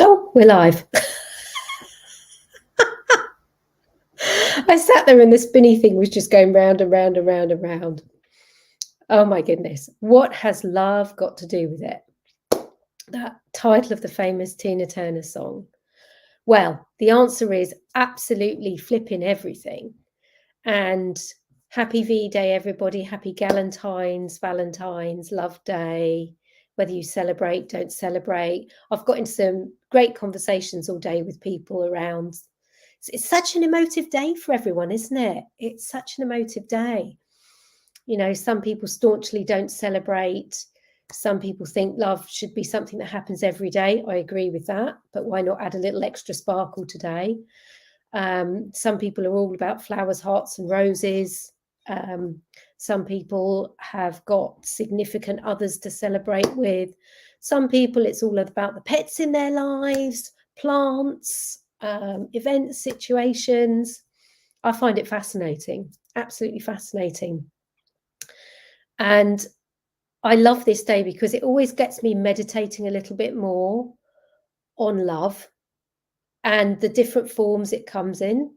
Oh, we're live. I sat there and the spinny thing was just going round and round and round and round. Oh my goodness. What has love got to do with it? That title of the famous Tina Turner song. Well, the answer is absolutely flipping everything. And happy V-Day, everybody. Happy Galentine's, Valentine's, Love Day. Whether you celebrate, don't celebrate. I've got into some great conversations all day with people around. It's such an emotive day for everyone, isn't it? It's such an emotive day. You know, some people staunchly don't celebrate. Some people think love should be something that happens every day. I agree with that, but why not add a little extra sparkle today? Some people are all about flowers, hearts, and roses. Some people have got significant others to celebrate with. Some people, it's all about the pets in their lives, plants, events, situations. I find it fascinating, absolutely fascinating. And I love this day because it always gets me meditating a little bit more on love and the different forms it comes in.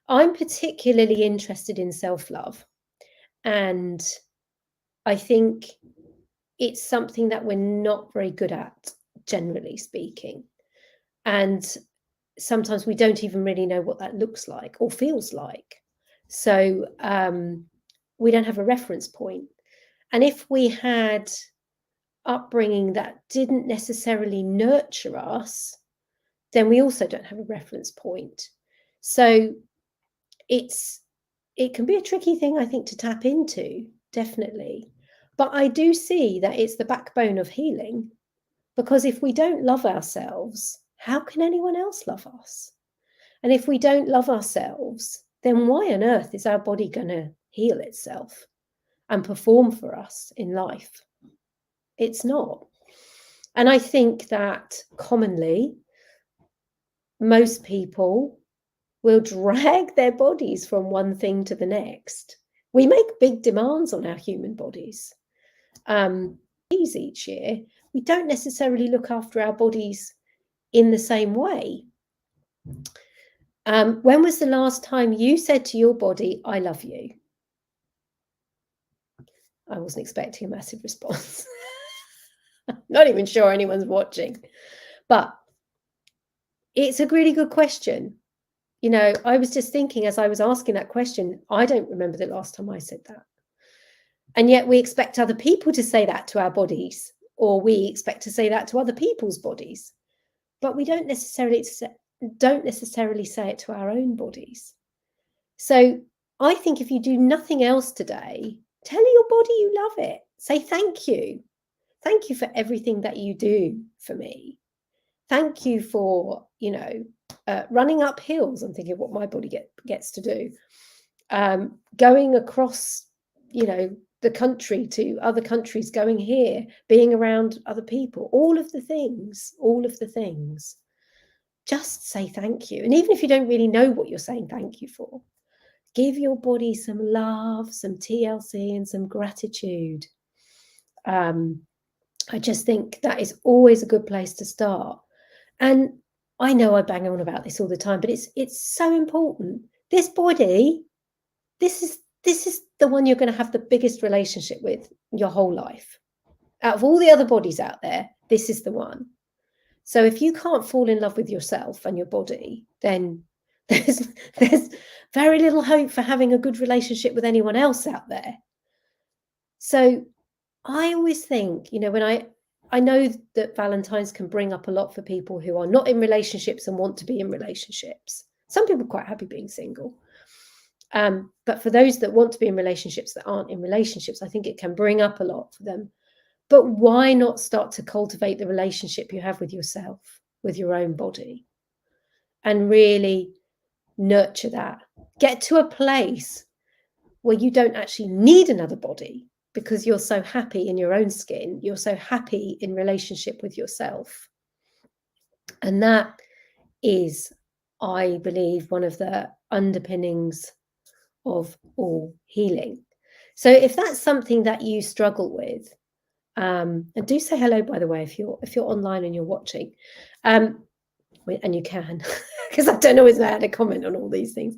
I'm particularly interested in self-love, and I think it's something that we're not very good at, generally speaking. And sometimes we don't even really know what that looks like or feels like. So we don't have a reference point. And if we had upbringing that didn't necessarily nurture us, then we also don't have a reference point. So it can be a tricky thing, I think, to tap into, definitely. But I do see that it's the backbone of healing, because if we don't love ourselves, how can anyone else love us? And if we don't love ourselves, then why on earth is our body going to heal itself and perform for us in life? It's not. And I think that commonly, most people will drag their bodies from one thing to the next. We make big demands on our human bodies. Each year, we don't necessarily look after our bodies in the same way. When was the last time you said to your body, I love you? I wasn't expecting a massive response. Not even sure anyone's watching. But it's a really good question. You know, I was just thinking as I was asking that question, I don't remember the last time I said that. And yet we expect other people to say that to our bodies, or we expect to say that to other people's bodies. But we don't necessarily say it to our own bodies. So I think if you do nothing else today, tell your body you love it. Say thank you. Thank you for everything that you do for me. Thank you for, running up hills. I'm thinking what my body gets to do. Going across, the country to other countries, going here, being around other people, all of the things. Just say thank you. And even if you don't really know what you're saying thank you for, give your body some love, some TLC, and some gratitude. I just think that is always a good place to start. And I know I bang on about this all the time, but it's so important. This body, this is the one you're going to have the biggest relationship with your whole life. Out of all the other bodies out there, this is the one. So if you can't fall in love with yourself and your body, then there's very little hope for having a good relationship with anyone else out there. So I always think, when I know that Valentine's can bring up a lot for people who are not in relationships and want to be in relationships. Some people are quite happy being single. But for those that want to be in relationships that aren't in relationships, I think it can bring up a lot for them. But why not start to cultivate the relationship you have with yourself, with your own body, and really nurture that? Get to a place where you don't actually need another body because you're so happy in your own skin. You're so happy in relationship with yourself. And that is, I believe, one of the underpinnings of all healing. So if that's something that you struggle with, and do say hello, by the way, if you're online and you're watching. and you can, because I don't always know how to comment on all these things.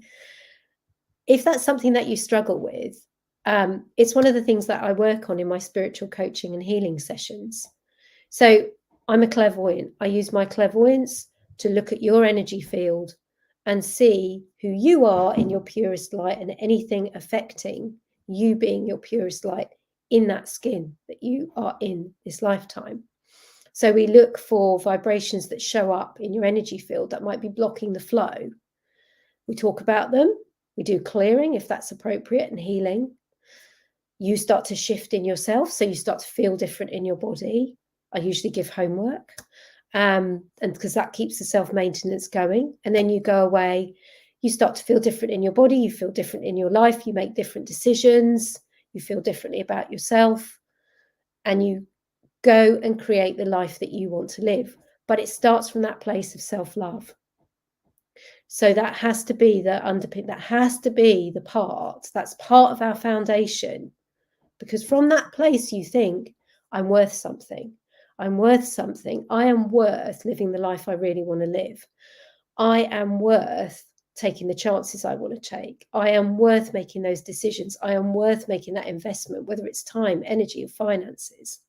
If that's something that you struggle with, it's one of the things that I work on in my spiritual coaching and healing sessions. So I'm a clairvoyant. I use my clairvoyance to look at your energy field and see who you are in your purest light, and anything affecting you being your purest light in that skin that you are in this lifetime. So we look for vibrations that show up in your energy field that might be blocking the flow. We talk about them. We do clearing if that's appropriate, and healing. You start to shift in yourself, so you start to feel different in your body. I usually give homework, and because that keeps the self-maintenance going. And then you go away, you start to feel different in your body, you feel different in your life, you make different decisions, you feel differently about yourself, and you go and create the life that you want to live. But it starts from that place of self-love. So that has to be the underpin, that has to be the part, that's part of our foundation. Because from that place you think, I'm worth something. I'm worth something. I am worth living the life I really want to live. I am worth taking the chances I want to take. I am worth making those decisions. I am worth making that investment, whether it's time, energy, or finances.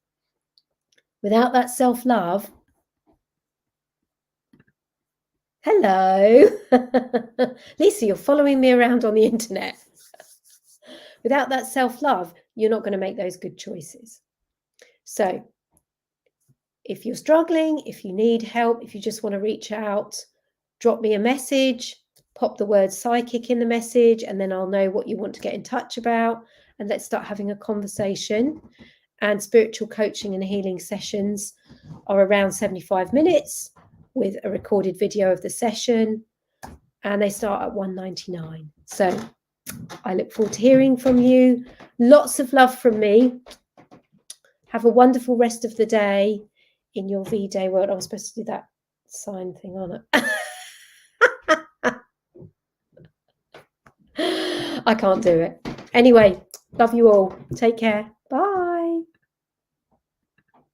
Without that self-love, hello, Lisa, you're following me around on the internet. Without that self-love, you're not going to make those good choices. So if you're struggling, if you need help, if you just want to reach out, drop me a message, pop the word psychic in the message, and then I'll know what you want to get in touch about, and let's start having a conversation. And spiritual coaching and healing sessions are around 75 minutes with a recorded video of the session, and they start at $199. So I look forward to hearing from you. Lots of love from me. Have a wonderful rest of the day in your V-Day world. I was supposed to do that sign thing on it. I can't do it. Anyway, love you all. Take care.